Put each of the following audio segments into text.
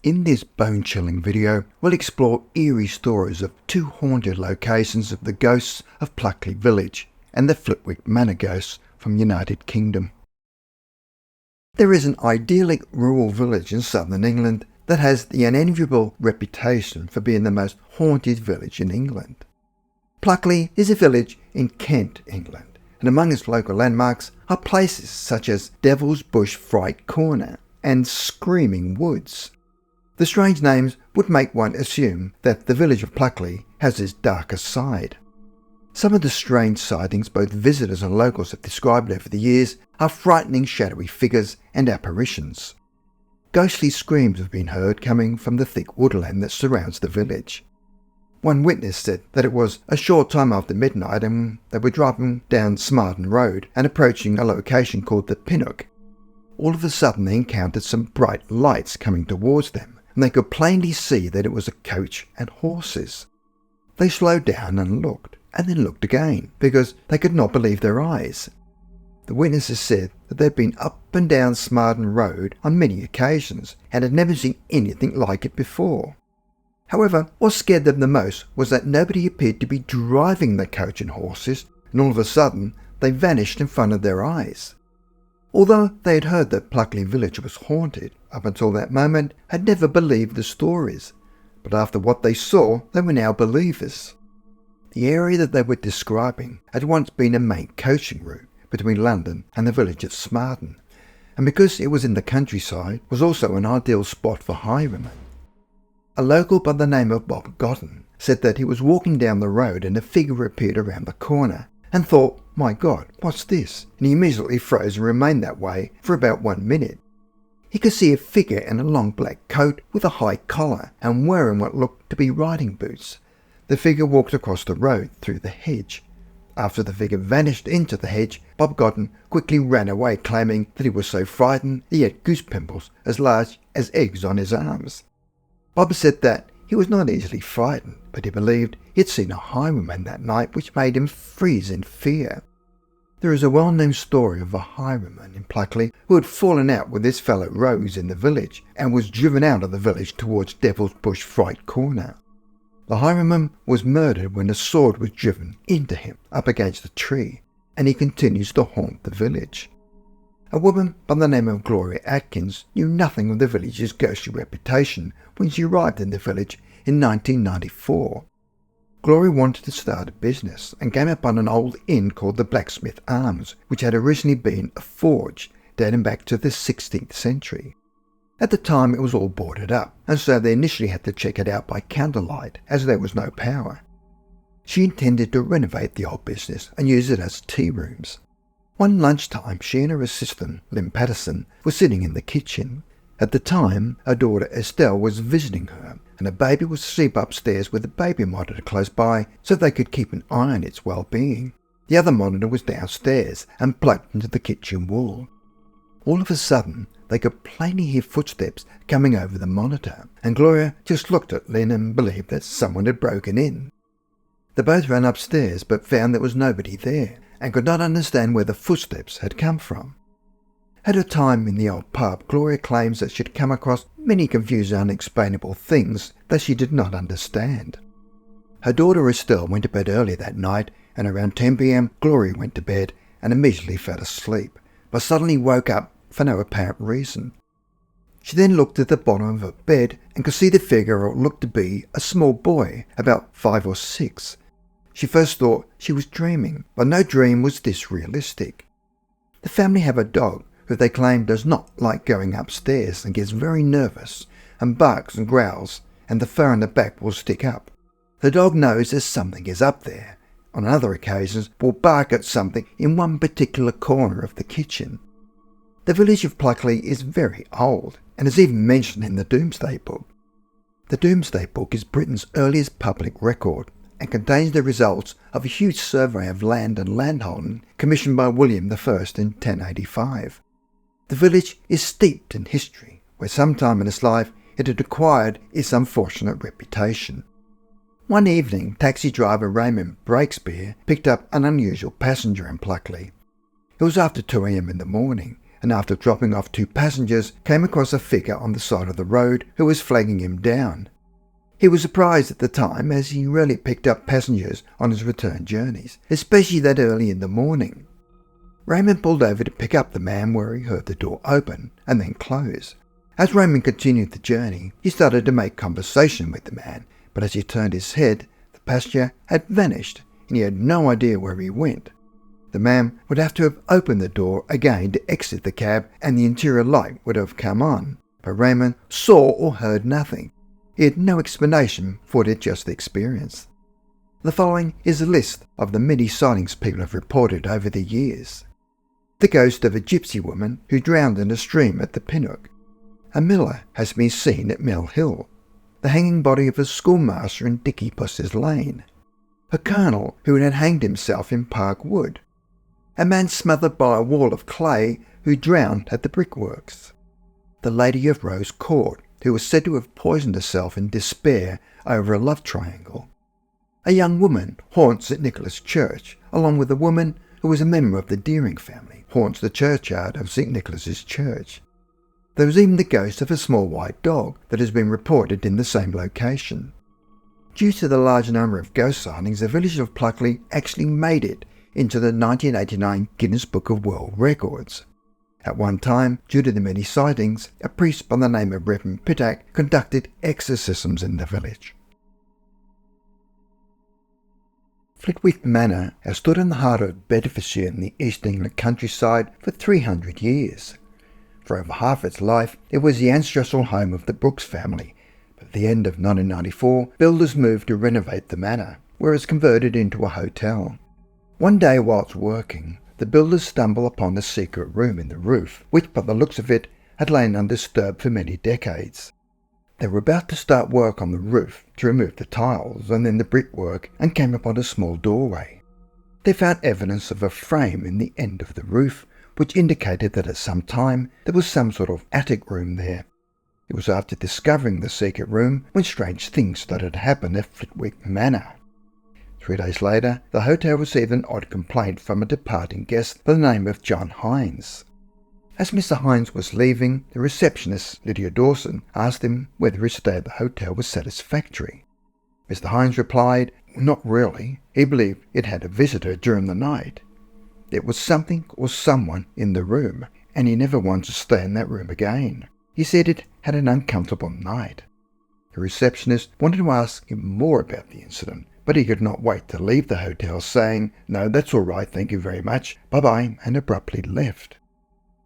In this bone-chilling video, we'll explore eerie stories of two haunted locations of the ghosts of Pluckley Village and the Flitwick Manor ghosts from United Kingdom. There is an idyllic rural village in southern England that has the unenviable reputation for being the most haunted village in England. Pluckley is a village in Kent, England, and among its local landmarks are places such as Devil's Bush Fright Corner and Screaming Woods. The strange names would make one assume that the village of Pluckley has its darker side. Some of the strange sightings both visitors and locals have described over the years are frightening shadowy figures and apparitions. Ghostly screams have been heard coming from the thick woodland that surrounds the village. One witness said that it was a short time after midnight and they were driving down Smarden Road and approaching a location called the Pinnock. All of a sudden they encountered some bright lights coming towards them, and they could plainly see that it was a coach and horses. They slowed down and then looked again, because they could not believe their eyes. The witnesses said that they'd been up and down Smarden Road on many occasions and had never seen anything like it before. However, what scared them the most was that nobody appeared to be driving the coach and horses, and all of a sudden they vanished in front of their eyes. Although they had heard that Pluckley Village was haunted, up until that moment had never believed the stories, but after what they saw, they were now believers. The area that they were describing had once been a main coaching route between London and the village of Smarden, and because it was in the countryside, was also an ideal spot for highwaymen. A local by the name of Bob Godden said that he was walking down the road and a figure appeared around the corner, and thought, "My God, what's this?" And he immediately froze and remained that way for about 1 minute. He could see a figure in a long black coat with a high collar and wearing what looked to be riding boots. The figure walked across the road through the hedge. After the figure vanished into the hedge, Bob Godden quickly ran away, claiming that he was so frightened that he had goose pimples as large as eggs on his arms. Bob said that he was not easily frightened, but he believed he had seen a highwayman that night which made him freeze in fear. There is a well-known story of a highwayman in Pluckley who had fallen out with his fellow rogues in the village and was driven out of the village towards Devil's Bush Fright Corner. The highwayman was murdered when a sword was driven into him up against a tree, and he continues to haunt the village. A woman by the name of Gloria Atkins knew nothing of the village's ghostly reputation when she arrived in the village in 1994. Gloria wanted to start a business and came upon an old inn called the Blacksmith Arms, which had originally been a forge dating back to the 16th century. At the time it was all boarded up, and so they initially had to check it out by candlelight as there was no power. She intended to renovate the old business and use it as tea rooms. One lunchtime she and her assistant, Lynn Patterson, were sitting in the kitchen. At the time, her daughter Estelle was visiting her, and a baby was asleep upstairs with a baby monitor close by so they could keep an eye on its well-being. The other monitor was downstairs and plugged into the kitchen wall. All of a sudden, they could plainly hear footsteps coming over the monitor, and Gloria just looked at Lynn and believed that someone had broken in. They both ran upstairs but found there was nobody there, and could not understand where the footsteps had come from. At her time in the old pub, Gloria claims that she had come across many confusing unexplainable things that she did not understand. Her daughter Estelle went to bed early that night, and around 10 p.m. Gloria went to bed and immediately fell asleep, but suddenly woke up for no apparent reason. She then looked at the bottom of her bed and could see the figure of what looked to be a small boy, about 5 or 6. She first thought she was dreaming, but no dream was this realistic. The family have a dog who they claim does not like going upstairs and gets very nervous and barks and growls, and the fur on the back will stick up. The dog knows that something is up there. On other occasions will bark at something in one particular corner of the kitchen. The village of Pluckley is very old and is even mentioned in the Domesday Book. The Domesday Book is Britain's earliest public record and contains the results of a huge survey of land and landholding commissioned by William I in 1085. The village is steeped in history, where sometime in its life it had acquired its unfortunate reputation. One evening, taxi driver Raymond Breakspear picked up an unusual passenger in Pluckley. It was after 2 a.m. in the morning, and after dropping off 2 passengers, came across a figure on the side of the road who was flagging him down. He was surprised at the time, as he rarely picked up passengers on his return journeys, especially that early in the morning. Raymond pulled over to pick up the man where he heard the door open and then close. As Raymond continued the journey, he started to make conversation with the man, but as he turned his head, the passenger had vanished and he had no idea where he went. The man would have to have opened the door again to exit the cab and the interior light would have come on, but Raymond saw or heard nothing. He had no explanation for what he had just experienced. The following is a list of the many sightings people have reported over the years. The ghost of a gypsy woman who drowned in a stream at the Pinnock. A miller has been seen at Mill Hill. The hanging body of a schoolmaster in Dicky Puss's Lane. A colonel who had hanged himself in Park Wood. A man smothered by a wall of clay who drowned at the brickworks. The Lady of Rose Court, who was said to have poisoned herself in despair over a love triangle. A young woman haunts St Nicholas Church, along with a woman who was a member of the Deering family, haunts the churchyard of St Nicholas's Church. There was even the ghost of a small white dog that has been reported in the same location. Due to the large number of ghost sightings, the village of Pluckley actually made it into the 1989 Guinness Book of World Records. At one time, due to the many sightings, a priest by the name of Reverend Pittock conducted exorcisms in the village. Flitwick Manor has stood in the heart of Bedfordshire in the East England countryside for 300 years. For over half its life, it was the ancestral home of the Brooks family, but at the end of 1994, builders moved to renovate the manor, where it was converted into a hotel. One day whilst working, the builders stumbled upon a secret room in the roof, which by the looks of it had lain undisturbed for many decades. They were about to start work on the roof to remove the tiles and then the brickwork and came upon a small doorway. They found evidence of a frame in the end of the roof, which indicated that at some time there was some sort of attic room there. It was after discovering the secret room when strange things started to happen at Flitwick Manor. 3 days later, the hotel received an odd complaint from a departing guest by the name of John Hines. As Mr. Hines was leaving, the receptionist, Lydia Dawson, asked him whether his stay at the hotel was satisfactory. Mr. Hines replied, not really. He believed it had a visitor during the night. There was something or someone in the room, and he never wanted to stay in that room again. He said it had an uncomfortable night. The receptionist wanted to ask him more about the incident, but he could not wait to leave the hotel, saying, "No, that's all right, thank you very much, bye-bye," and abruptly left.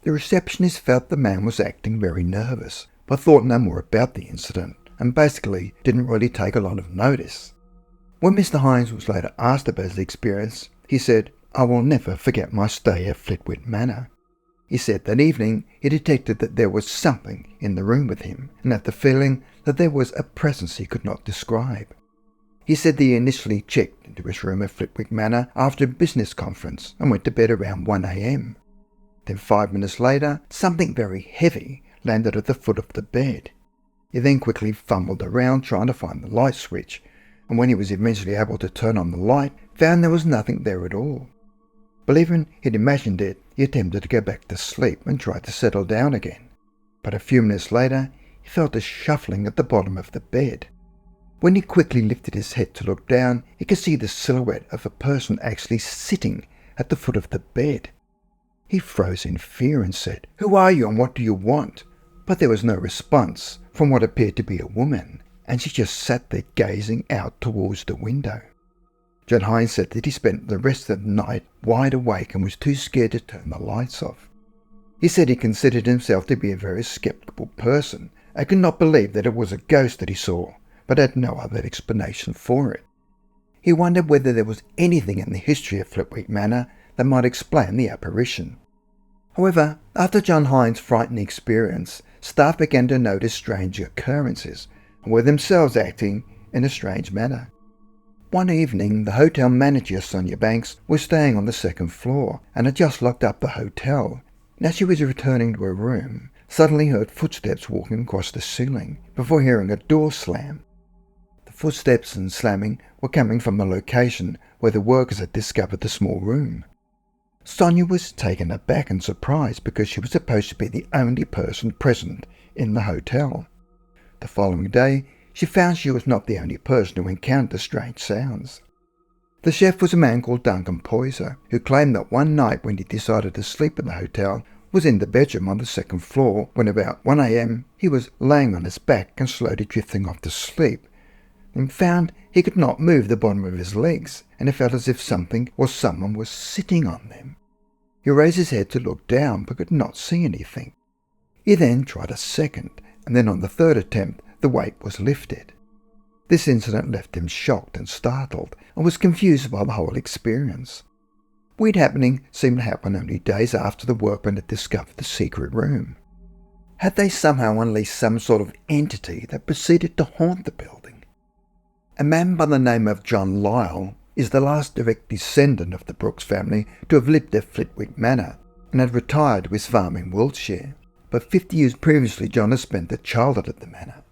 The receptionist felt the man was acting very nervous, but thought no more about the incident, and basically didn't really take a lot of notice. When Mr. Hines was later asked about his experience, he said, "I will never forget my stay at Flitwick Manor." He said that evening he detected that there was something in the room with him, and had the feeling that there was a presence he could not describe. He said that he initially checked into his room at Flitwick Manor after a business conference and went to bed around 1 a.m. Then 5 minutes later, something very heavy landed at the foot of the bed. He then quickly fumbled around trying to find the light switch, and when he was eventually able to turn on the light, found there was nothing there at all. Believing he'd imagined it, he attempted to go back to sleep and tried to settle down again. But a few minutes later, he felt a shuffling at the bottom of the bed. When he quickly lifted his head to look down, he could see the silhouette of a person actually sitting at the foot of the bed. He froze in fear and said, "Who are you and what do you want?" But there was no response from what appeared to be a woman, and she just sat there gazing out towards the window. John Hines said that he spent the rest of the night wide awake and was too scared to turn the lights off. He said he considered himself to be a very sceptical person and could not believe that it was a ghost that he saw, but had no other explanation for it. He wondered whether there was anything in the history of Flitwick Manor that might explain the apparition. However, after John Hines' frightening experience, staff began to notice strange occurrences and were themselves acting in a strange manner. One evening, the hotel manager, Sonia Banks, was staying on the second floor and had just locked up the hotel. As she was returning to her room, suddenly heard footsteps walking across the ceiling before hearing a door slam. The Footsteps and slamming were coming from the location where the workers had discovered the small room. Sonia was taken aback and surprised because she was supposed to be the only person present in the hotel. The following day, she found she was not the only person who encountered the strange sounds. The chef was a man called Duncan Poyser, who claimed that one night when he decided to sleep at the hotel was in the bedroom on the second floor when about 1 a.m. he was laying on his back and slowly drifting off to sleep, and found he could not move the bottom of his legs, and it felt as if something or someone was sitting on them. He raised his head to look down but could not see anything. He then tried a second, and then on the third attempt the weight was lifted. This incident left him shocked and startled and was confused by the whole experience. Weird happening seemed to happen only days after the workmen had discovered the secret room. Had they somehow unleashed some sort of entity that proceeded to haunt the building? A man by the name of John Lyle is the last direct descendant of the Brooks family to have lived at Flitwick Manor and had retired to his farm in Wiltshire, but 50 years previously John had spent a childhood at the manor.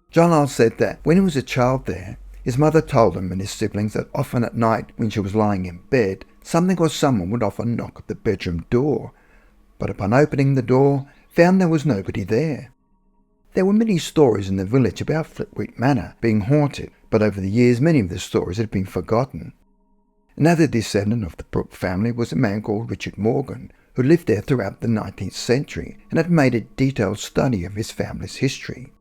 John Lyle said that when he was a child there, his mother told him and his siblings that often at night when she was lying in bed, something or someone would often knock at the bedroom door, but upon opening the door, found there was nobody there. There were many stories in the village about Flitwick Manor being haunted, but over the years many of the stories had been forgotten. Another descendant of the Brooke family was a man called Richard Morgan, who lived there throughout the 19th century and had made a detailed study of his family's history.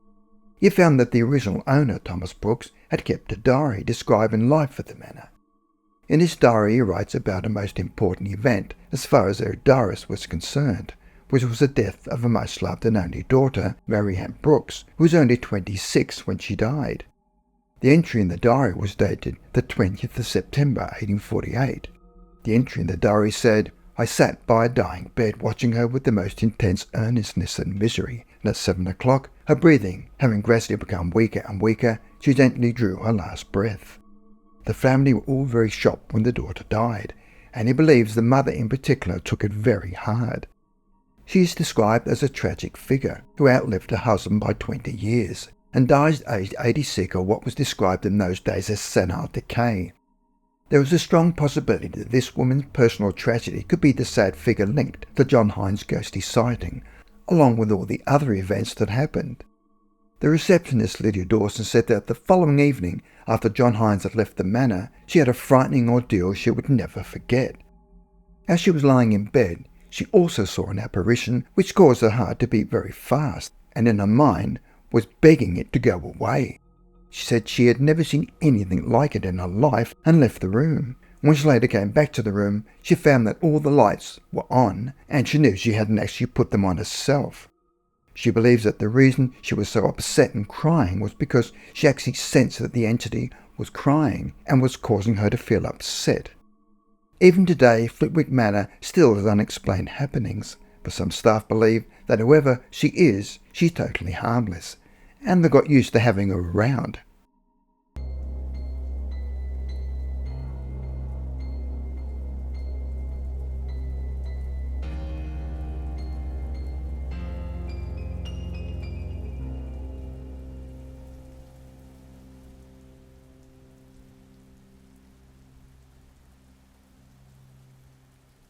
He found that the original owner, Thomas Brooks, had kept a diary describing life at the manor. In this diary he writes about a most important event as far as their diarist was concerned, which was the death of a much loved and only daughter, Mary Ann Brooks, who was only 26 when she died. The entry in the diary was dated the 20th of September 1848. The entry in the diary said, "I sat by a dying bed watching her with the most intense earnestness and misery, and at 7 o'clock, her breathing having gradually become weaker and weaker, she gently drew her last breath." The family were all very shocked when the daughter died, and he believes the mother in particular took it very hard. She is described as a tragic figure who outlived her husband by 20 years, and died aged 86 of what was described in those days as senile decay. There was a strong possibility that this woman's personal tragedy could be the sad figure linked to John Hines' ghostly sighting, along with all the other events that happened. The receptionist Lydia Dawson said that the following evening, after John Hines had left the manor, she had a frightening ordeal she would never forget. As she was lying in bed, she also saw an apparition which caused her heart to beat very fast, and in her mind was begging it to go away. She said she had never seen anything like it in her life and left the room. When she later came back to the room, she found that all the lights were on, and she knew she hadn't actually put them on herself. She believes that the reason she was so upset and crying was because she actually sensed that the entity was crying and was causing her to feel upset. Even today, Flitwick Manor still has unexplained happenings, but some staff believe that whoever she is, she's totally harmless, and they got used to having her around.